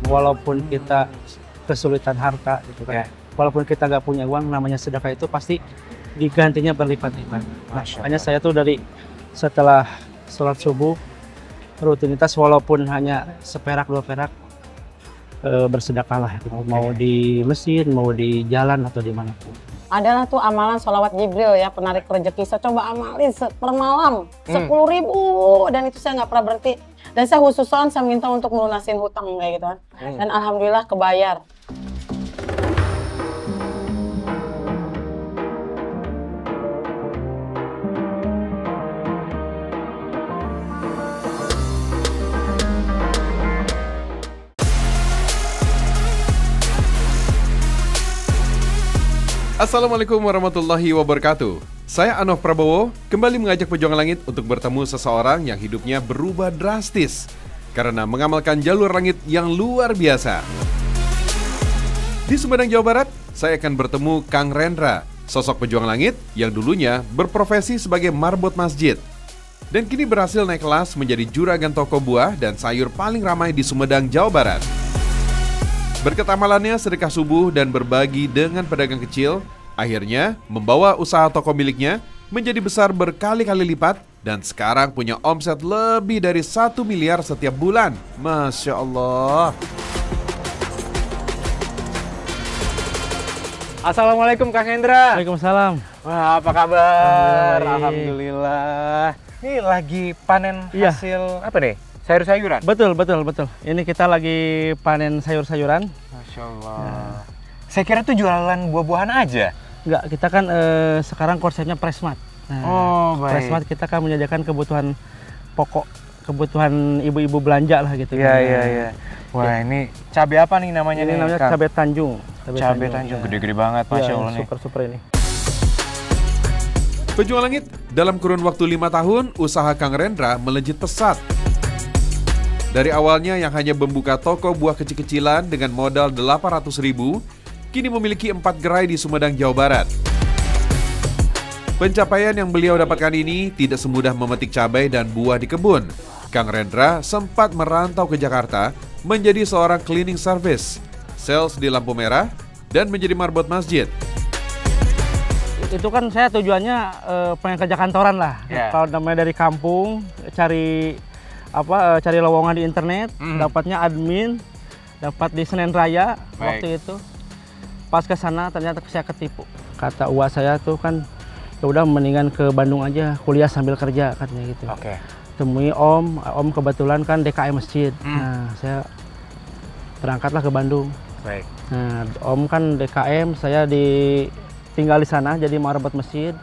walaupun kita kesulitan harta gitu kan. Walaupun kita nggak punya uang, namanya sedekah itu pasti digantinya berlipat-lipat. Makanya saya tuh dari setelah sholat subuh rutinitas walaupun hanya seperak 2 perak bersedekah lah. Mau di masjid, mau di jalan atau di mana pun. Adalah tuh amalan sholawat Jibril ya, penarik rezeki. Saya coba amalin per malam 10.000 dan itu saya nggak pernah berhenti. Dan saya khususan saya minta untuk melunasin hutang kayak gitu kan. Dan alhamdulillah kebayar. Assalamualaikum warahmatullahi wabarakatuh. Saya Anov Prabowo kembali mengajak pejuang langit untuk bertemu seseorang yang hidupnya berubah drastis karena mengamalkan jalur langit yang luar biasa. Di Sumedang, Jawa Barat, saya akan bertemu Kang Rendra, sosok pejuang langit yang dulunya berprofesi sebagai marbot masjid dan kini berhasil naik kelas menjadi juragan toko buah dan sayur paling ramai di Sumedang, Jawa Barat. Berkat amalannya sedekah subuh dan berbagi dengan pedagang kecil, akhirnya membawa usaha toko miliknya menjadi besar berkali-kali lipat dan sekarang punya omset lebih dari 1 miliar setiap bulan. Masya Allah. Assalamualaikum Kang Hendra. Waalaikumsalam. Wah, apa kabar? Alhamdulillah. Ini lagi panen hasil apa nih? Sayur-sayuran? Betul. Ini kita lagi panen sayur-sayuran. Masya Allah. Saya kira tuh jualan buah-buahan aja. Enggak, kita kan sekarang konsepnya Presmart. Oh, baik. Presmart kita kan menyediakan kebutuhan pokok, kebutuhan ibu-ibu belanja lah gitu. Iya. Wah, ini cabai apa nih namanya? Ini namanya cabai Tanjung. Cabai Tanjung, gede-gede banget, Masya Allah nih. Super ini. Pejuang langit, dalam kurun waktu 5 tahun, usaha Kang Rendra melejit pesat. Dari awalnya yang hanya membuka toko buah kecil-kecilan dengan modal 800.000, kini memiliki 4 gerai di Sumedang, Jawa Barat. Pencapaian yang beliau dapatkan ini tidak semudah memetik cabai dan buah di kebun. Kang Rendra sempat merantau ke Jakarta menjadi seorang cleaning service, sales di lampu merah, dan menjadi marbot masjid. Itu kan saya tujuannya pengen kerja kantoran lah. Kalau namanya dari kampung, cari lowongan di internet, dapatnya admin, dapat di Senen Raya. Waktu itu. Pas ke sana ternyata saya ketipu. Kata uang saya tuh kan, ya udah mendingan ke Bandung aja, kuliah sambil kerja katanya gitu. Temui Om kebetulan kan DKM masjid. Nah, saya berangkatlah ke Bandung. Nah, Om kan DKM, saya tinggal di sana jadi marbot masjid.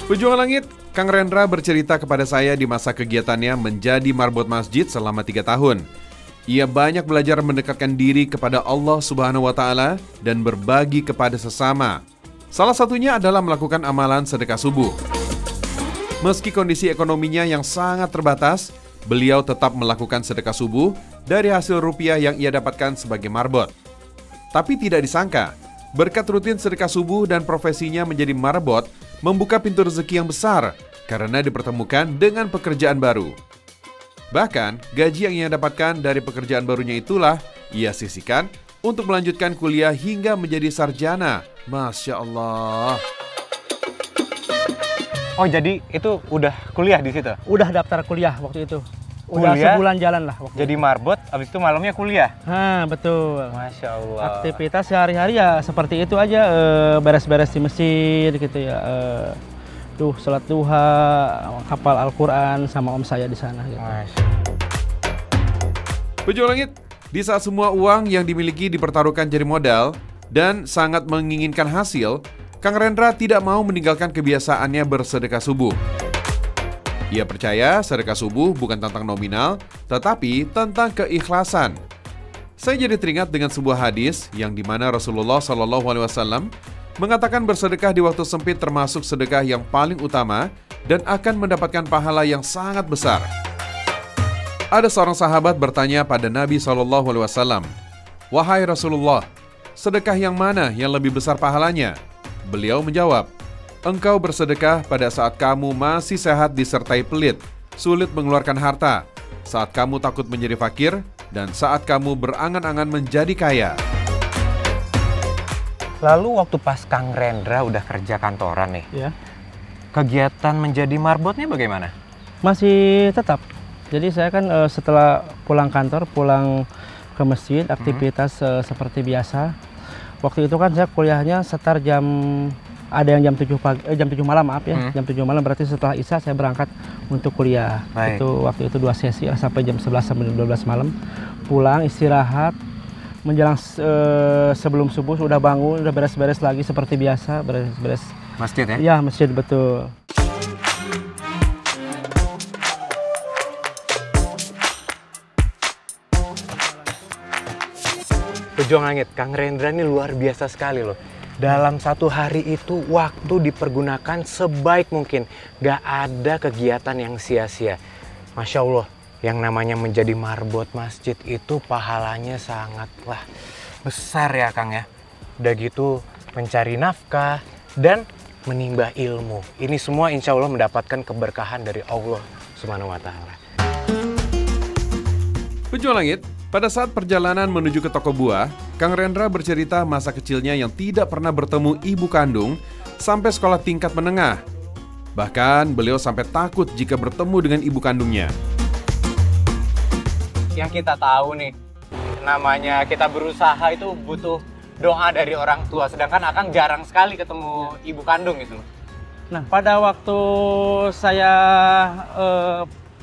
Pejuang langit, Kang Rendra bercerita kepada saya di masa kegiatannya menjadi marbot masjid selama 3 tahun. Ia banyak belajar mendekatkan diri kepada Allah Subhanahu wa Ta'ala dan berbagi kepada sesama. Salah satunya adalah melakukan amalan sedekah subuh. Meski kondisi ekonominya yang sangat terbatas, beliau tetap melakukan sedekah subuh dari hasil rupiah yang ia dapatkan sebagai marbot. Tapi tidak disangka, berkat rutin sedekah subuh dan profesinya menjadi marbot membuka pintu rezeki yang besar karena dipertemukan dengan pekerjaan baru. Bahkan, gaji yang ia dapatkan dari pekerjaan barunya itulah ia sisihkan untuk melanjutkan kuliah hingga menjadi sarjana. Masya Allah. Oh, jadi itu udah kuliah di situ? Udah daftar kuliah waktu itu. Udah Kuliah? sebulan jalan lah waktu Jadi marbot, abis itu malamnya kuliah? Nah, betul. Masya Allah. Aktivitas sehari-hari ya seperti itu aja, beres-beres di masjid gitu ya. Sholat duha, hafal Al-Quran sama om saya di sana gitu. Pejuang langit, di saat semua uang yang dimiliki dipertaruhkan jadi modal dan sangat menginginkan hasil, Kang Rendra tidak mau meninggalkan kebiasaannya bersedekah subuh. Ia percaya sedekah subuh bukan tentang nominal, tetapi tentang keikhlasan. Saya jadi teringat dengan sebuah hadis yang dimana Rasulullah SAW mengatakan bersedekah di waktu sempit termasuk sedekah yang paling utama dan akan mendapatkan pahala yang sangat besar. Ada seorang sahabat bertanya pada Nabi SAW, "Wahai Rasulullah, sedekah yang mana yang lebih besar pahalanya?" Beliau menjawab, "Engkau bersedekah pada saat kamu masih sehat disertai pelit, sulit mengeluarkan harta. Saat kamu takut menjadi fakir, dan saat kamu berangan-angan menjadi kaya. Lalu waktu pas Kang Rendra udah kerja kantoran nih, Ya. kegiatan menjadi marbotnya bagaimana? Masih tetap. Jadi saya kan setelah pulang kantor, pulang ke masjid, aktivitas seperti biasa. Waktu itu kan saya kuliahnya sekitar ada yang jam 7 pagi, jam 7 malam maaf ya. Jam 7 malam berarti setelah Isya saya berangkat untuk kuliah. Baik. Itu waktu itu 2 sesi lah, sampai jam 11 sampai 12 malam. Pulang istirahat, menjelang sebelum subuh sudah bangun, udah beres-beres lagi seperti biasa, beres-beres. Masjid ya? Ya, masjid betul. Pejuang Langit, Kang Rendra ini luar biasa sekali loh. Dalam satu hari itu waktu dipergunakan sebaik mungkin. Gak ada kegiatan yang sia-sia. Masya Allah, yang namanya menjadi marbot masjid itu pahalanya sangatlah besar ya Kang ya. Udah gitu mencari nafkah dan menimba ilmu. Ini semua insya Allah mendapatkan keberkahan dari Allah Subhanahu wa Ta'ala. Pejuang Langit, pada saat perjalanan menuju ke toko buah, Kang Rendra bercerita masa kecilnya yang tidak pernah bertemu ibu kandung sampai sekolah tingkat menengah. Bahkan beliau sampai takut jika bertemu dengan ibu kandungnya. Yang kita tahu nih, namanya kita berusaha itu butuh doa dari orang tua. Sedangkan Akang jarang sekali ketemu ibu kandung gitu. Nah, pada waktu saya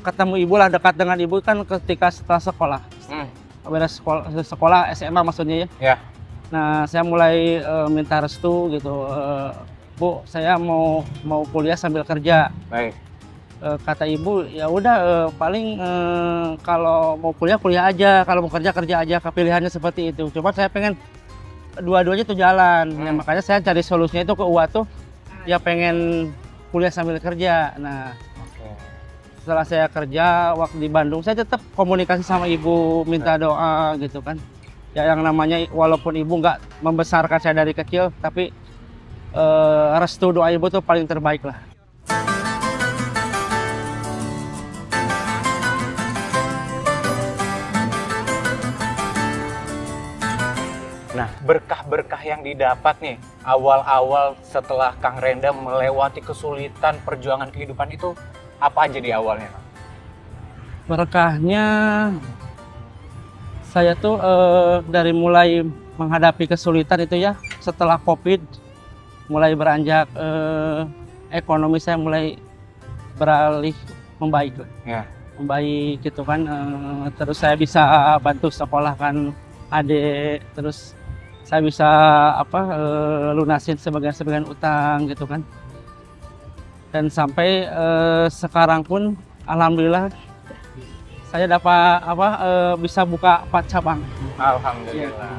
ketemu ibu lah, dekat dengan ibu kan ketika setelah sekolah. Beres sekolah SMA maksudnya ya. Ya. Nah, saya mulai minta restu gitu. Bu, saya mau kuliah sambil kerja. Baik. Kata ibu, ya udah paling kalau mau kuliah aja, kalau mau kerja aja, pilihannya seperti itu. Cuma saya pengen dua-duanya tuh jalan. Nah, makanya saya cari solusinya itu ke UA tuh ya pengen kuliah sambil kerja. Nah, setelah saya kerja waktu di Bandung, saya tetap komunikasi sama ibu, minta doa gitu kan. Ya yang namanya walaupun ibu nggak membesarkan saya dari kecil, tapi restu doa ibu tuh paling terbaik lah. Nah, berkah-berkah yang didapat nih awal-awal setelah Kang Rendra melewati kesulitan perjuangan kehidupan itu apa aja di awalnya? Berkahnya saya tuh dari mulai menghadapi kesulitan itu ya, setelah COVID mulai beranjak ekonomi saya mulai beralih membaik lah. Ya. Membaik gitu kan, terus saya bisa bantu sekolahkan adik, terus saya bisa lunasin sebagian utang gitu kan. Dan sampai sekarang pun alhamdulillah saya dapat bisa buka 4 cabang. Alhamdulillah.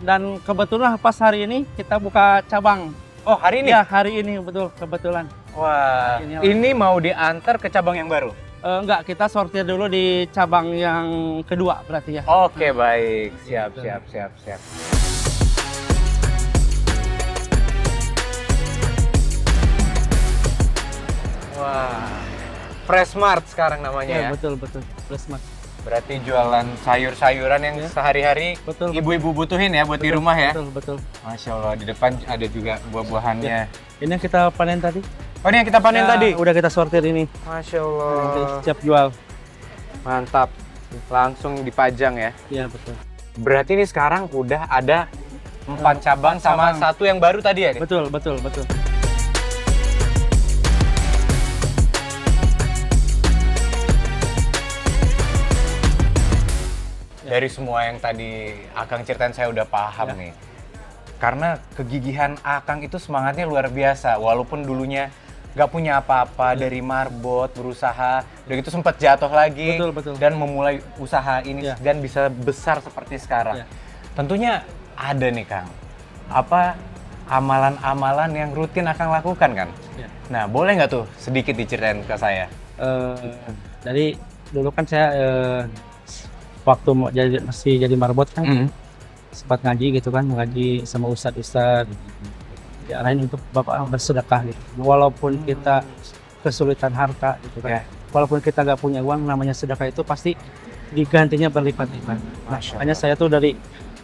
Dan kebetulan pas hari ini kita buka cabang. Oh, hari ini? Ya, hari ini betul, kebetulan. Wah, ini mau diantar ke cabang yang baru? Enggak, kita sortir dulu di cabang yang kedua berarti ya. Oke, baik. Siap. Wah, Freshmart sekarang namanya ya? Betul, Freshmart. Berarti jualan sayur-sayuran yang sehari-hari Betul. ibu-ibu butuhin ya buat di rumah ya? Betul. Masya Allah, di depan ada juga buah-buahannya. Ini yang kita panen tadi. Oh, ini yang kita panen tadi? Udah kita sortir ini. Masya Allah. Nanti siap jual. Mantap. Langsung dipajang ya? Iya, betul. Berarti ini sekarang udah ada 4 cabang sama 1 yang baru tadi ya? Betul. Dari semua yang tadi Akang ceritain saya udah paham nih. Karena kegigihan Akang itu semangatnya luar biasa. Walaupun dulunya gak punya apa-apa dari marbot, berusaha. Udah gitu sempat jatuh lagi. Betul. Dan memulai usaha ini dan bisa besar seperti sekarang. Tentunya ada nih Kang. Apa amalan-amalan yang rutin Akang lakukan kan? Nah, boleh nggak tuh sedikit diceritain ke saya? Dari dulu kan saya waktu masih jadi marbot kan sempat ngaji gitu kan, ngaji sama ustadz diarahin untuk bapak bersedekah gitu. Walaupun kita kesulitan harta gitu kan, walaupun kita nggak punya uang, namanya sedekah itu pasti digantinya berlipat-lipat. Nah, makanya saya tuh dari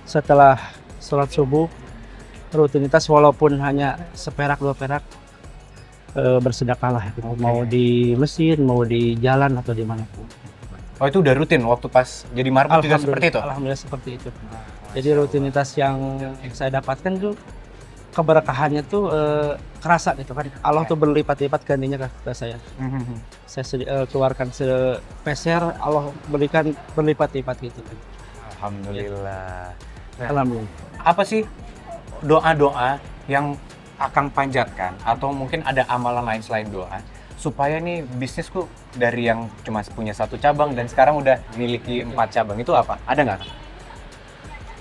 setelah sholat subuh rutinitas walaupun hanya seperak 2 perak bersedekah lah gitu. Mau di mesin, mau di jalan atau di mana pun. Oh itu udah rutin waktu pas jadi marbot juga seperti itu? Alhamdulillah seperti itu. Jadi rutinitas yang saya dapatkan tuh keberkahannya tuh kerasa gitu kan. Allah tuh berlipat-lipat gantinya ke saya. Saya keluarkan sepeser, Allah berikan berlipat-lipat gitu kan. Alhamdulillah. Nah, Alhamdulillah. apa sih doa-doa yang Akang panjatkan atau mungkin ada amalan lain selain doa supaya nih bisnisku dari yang cuma punya 1 cabang dan sekarang udah memiliki 4 cabang, itu apa? Ada nggak?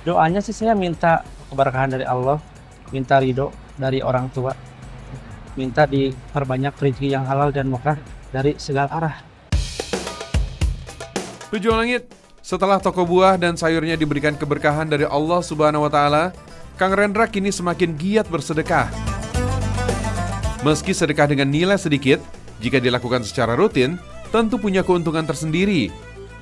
Doanya sih saya minta keberkahan dari Allah, minta ridho dari orang tua, minta diperbanyak rezeki yang halal dan berkah dari segala arah. Pejuang Langit, setelah toko buah dan sayurnya diberikan keberkahan dari Allah Subhanahu wa Ta'ala, Kang Rendra kini semakin giat bersedekah. Meski sedekah dengan nilai sedikit, jika dilakukan secara rutin, tentu punya keuntungan tersendiri.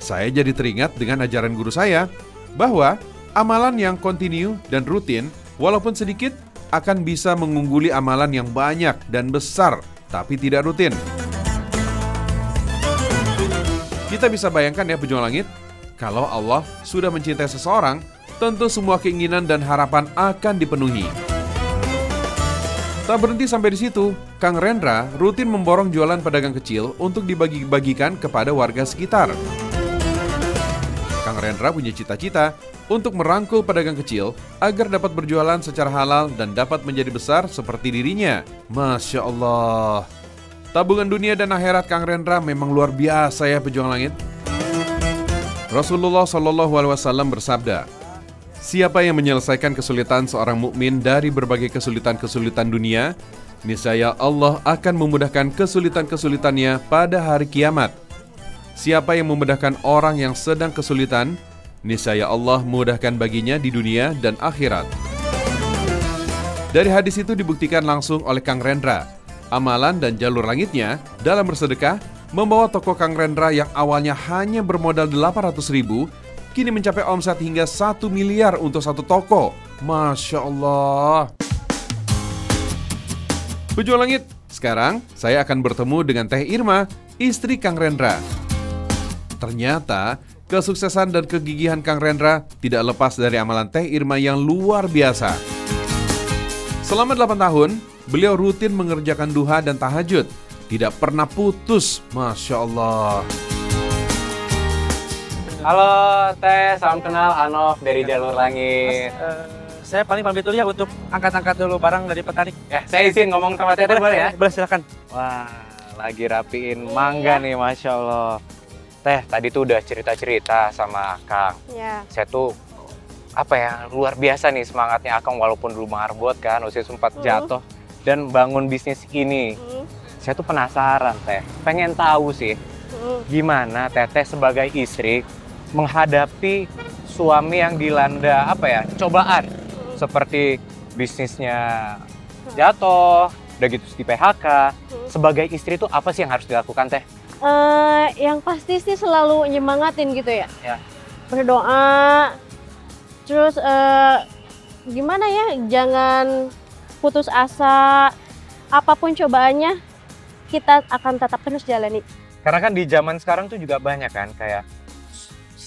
Saya jadi teringat dengan ajaran guru saya, bahwa amalan yang kontinu dan rutin, walaupun sedikit, akan bisa mengungguli amalan yang banyak dan besar, tapi tidak rutin. Kita bisa bayangkan ya Pejuang Langit, kalau Allah sudah mencintai seseorang, tentu semua keinginan dan harapan akan dipenuhi. Tak berhenti sampai di situ, Kang Rendra rutin memborong jualan pedagang kecil untuk dibagi-bagikan kepada warga sekitar. Kang Rendra punya cita-cita untuk merangkul pedagang kecil agar dapat berjualan secara halal dan dapat menjadi besar seperti dirinya. Masya Allah. Tabungan dunia dan akhirat Kang Rendra memang luar biasa ya Pejuang Langit. Rasulullah SAW bersabda, siapa yang menyelesaikan kesulitan seorang mukmin dari berbagai kesulitan-kesulitan dunia, niscaya Allah akan memudahkan kesulitan-kesulitannya pada hari kiamat. Siapa yang memudahkan orang yang sedang kesulitan, niscaya Allah memudahkan baginya di dunia dan akhirat. Dari hadis itu dibuktikan langsung oleh Kang Rendra. Amalan dan jalur langitnya dalam bersedekah membawa toko Kang Rendra yang awalnya hanya bermodal 800.000 kini mencapai omset hingga 1 miliar untuk 1 toko. Masya Allah. Pejuang Langit, sekarang saya akan bertemu dengan Teh Irma, istri Kang Rendra. Ternyata kesuksesan dan kegigihan Kang Rendra tidak lepas dari amalan Teh Irma yang luar biasa. Selama 8 tahun, beliau rutin mengerjakan duha dan tahajud. Tidak pernah putus, Masya Allah. Halo Teh, salam kenal, Anof dari Jalur Langit. Saya paling pamit dulu ya untuk angkat-angkat dulu barang dari petani. Ya, saya izin ngomong sama Teh boleh ya? Boleh, silakan. Wah, lagi rapiin mangga nih, Masya Allah. Teh, tadi tuh udah cerita-cerita sama Akang. Ya. Saya tuh, luar biasa nih semangatnya Akang walaupun dulu marbot kan, usia sempat jatuh. Dan bangun bisnis ini. Saya tuh penasaran, Teh. Pengen tahu sih, gimana Teteh sebagai istri menghadapi suami yang dilanda cobaan seperti bisnisnya jatuh, udah gitu di PHK. Sebagai istri itu apa sih yang harus dilakukan Teh? Yang pasti sih selalu nyemangatin gitu ya. Ya. Berdoa, terus gimana ya, jangan putus asa, apapun cobaannya kita akan tetap terus jalani. Karena kan di zaman sekarang tuh juga banyak kan kayak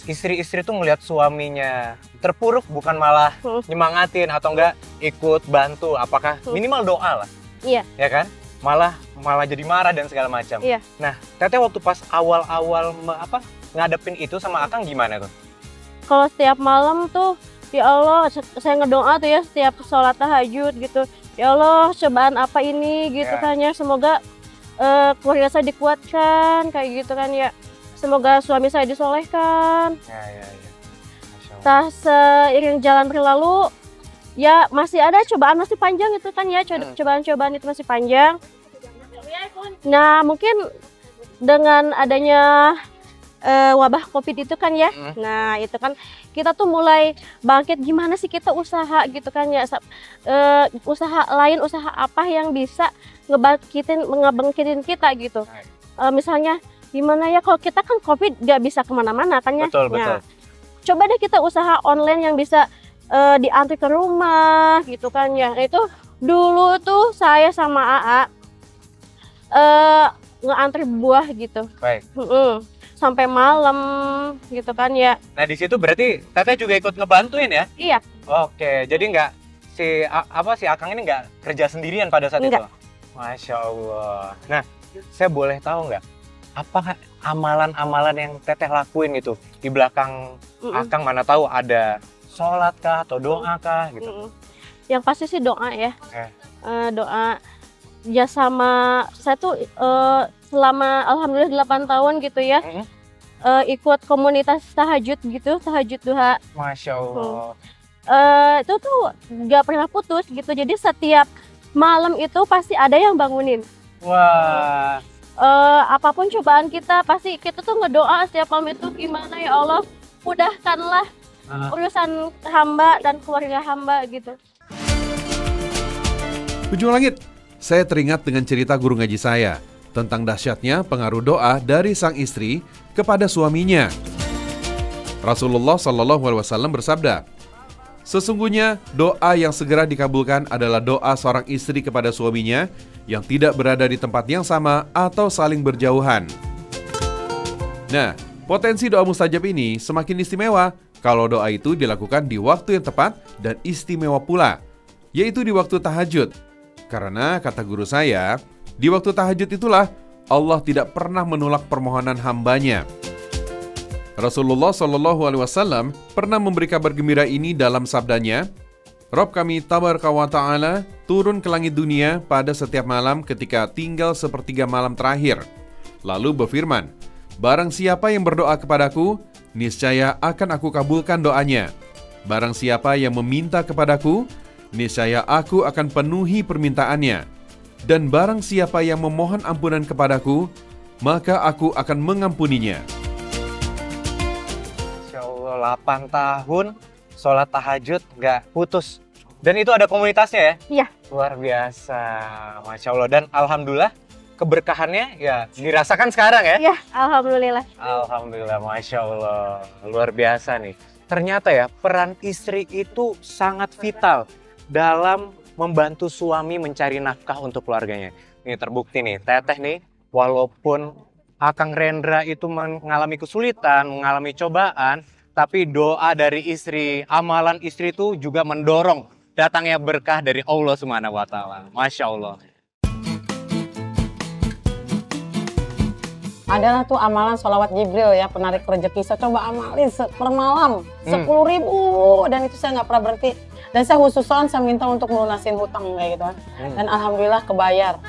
istri-istri tuh ngelihat suaminya terpuruk bukan malah nyemangatin atau enggak ikut bantu, apakah minimal doa lah. Iya. Ya kan? Malah jadi marah dan segala macam. Iya. Nah, Teteh waktu pas awal-awal ngadepin itu sama Akang gimana tuh? Kalau setiap malam tuh, ya Allah, saya ngedoa tuh ya setiap sholat tahajud gitu. Ya Allah, cobaan apa ini gitu kan ya. Semoga keluarga saya dikuatkan kayak gitu kan ya. Semoga suami saya disolehkan. Ya. Tah seiring jalan berlalu, ya masih ada cobaan, masih panjang itu kan ya, cobaan-cobaan itu masih panjang. Nah mungkin dengan adanya wabah COVID itu kan ya, nah itu kan kita tuh mulai bangkit, gimana sih kita usaha gitu kan ya, usaha lain, usaha apa yang bisa ngebangkitin kita gitu. Misalnya gimana ya, kalau kita kan COVID nggak bisa kemana-mana kan ya. Betul, betul. Coba deh kita usaha online yang bisa diantri ke rumah gitu kan ya. Itu dulu tuh saya sama AA ngeantri buah gitu. Baik. Sampai malam gitu kan ya. Nah di situ berarti Teteh juga ikut ngebantuin ya? Iya. Oke, jadi nggak si Akang ini nggak kerja sendirian pada saat Enggak. itu? Masya Allah. Nah, saya boleh tahu nggak apa amalan-amalan yang Teteh lakuin gitu di belakang Akang, mana tahu ada sholat kah atau doa kah gitu? Yang pasti sih doa ya. Doa. Ya sama saya tuh selama alhamdulillah 8 tahun gitu ya. Ikut komunitas tahajud gitu, tahajud duha. Masya Allah. Itu tuh nggak pernah putus gitu. Jadi setiap malam itu pasti ada yang bangunin. Wah. Apapun cobaan kita, pasti kita tuh ngedoa setiap malam itu, gimana ya Allah, mudahkanlah urusan hamba dan keluarga hamba gitu. Ujung langit, saya teringat dengan cerita guru ngaji saya tentang dahsyatnya pengaruh doa dari sang istri kepada suaminya. Rasulullah SAW bersabda, sesungguhnya doa yang segera dikabulkan adalah doa seorang istri kepada suaminya yang tidak berada di tempat yang sama atau saling berjauhan. Nah, potensi doa mustajab ini semakin istimewa kalau doa itu dilakukan di waktu yang tepat dan istimewa pula, yaitu di waktu tahajud. Karena kata guru saya, di waktu tahajud itulah Allah tidak pernah menolak permohonan hambanya. Rasulullah SAW pernah memberi kabar gembira ini dalam sabdanya, Rob kami tabaraka wa ta'ala turun ke langit dunia pada setiap malam ketika tinggal sepertiga malam terakhir. Lalu berfirman, barang siapa yang berdoa kepadaku, niscaya akan aku kabulkan doanya. Barang siapa yang meminta kepadaku, niscaya aku akan penuhi permintaannya. Dan barang siapa yang memohon ampunan kepadaku, maka aku akan mengampuninya. Masya Allah, 8 tahun sholat tahajud nggak putus. Dan itu ada komunitasnya ya? Iya. Luar biasa, Masya Allah. Dan alhamdulillah keberkahannya ya dirasakan sekarang ya? Iya, alhamdulillah. Alhamdulillah, Masya Allah. Luar biasa nih. Ternyata ya peran istri itu sangat vital dalam membantu suami mencari nafkah untuk keluarganya. Ini terbukti nih, Teteh nih, walaupun Akang Rendra itu mengalami kesulitan, mengalami cobaan, tapi doa dari istri, amalan istri itu juga mendorong datangnya berkah dari Allah Subhanahu wa Ta'ala. Masya Allah. Adalah tuh amalan sholawat Jibril ya, penarik rezeki. Saya coba amalin per malam 10.000 dan itu saya nggak pernah berhenti. Dan saya khususan saya minta untuk melunasin hutang kayak gitu. Dan alhamdulillah kebayar.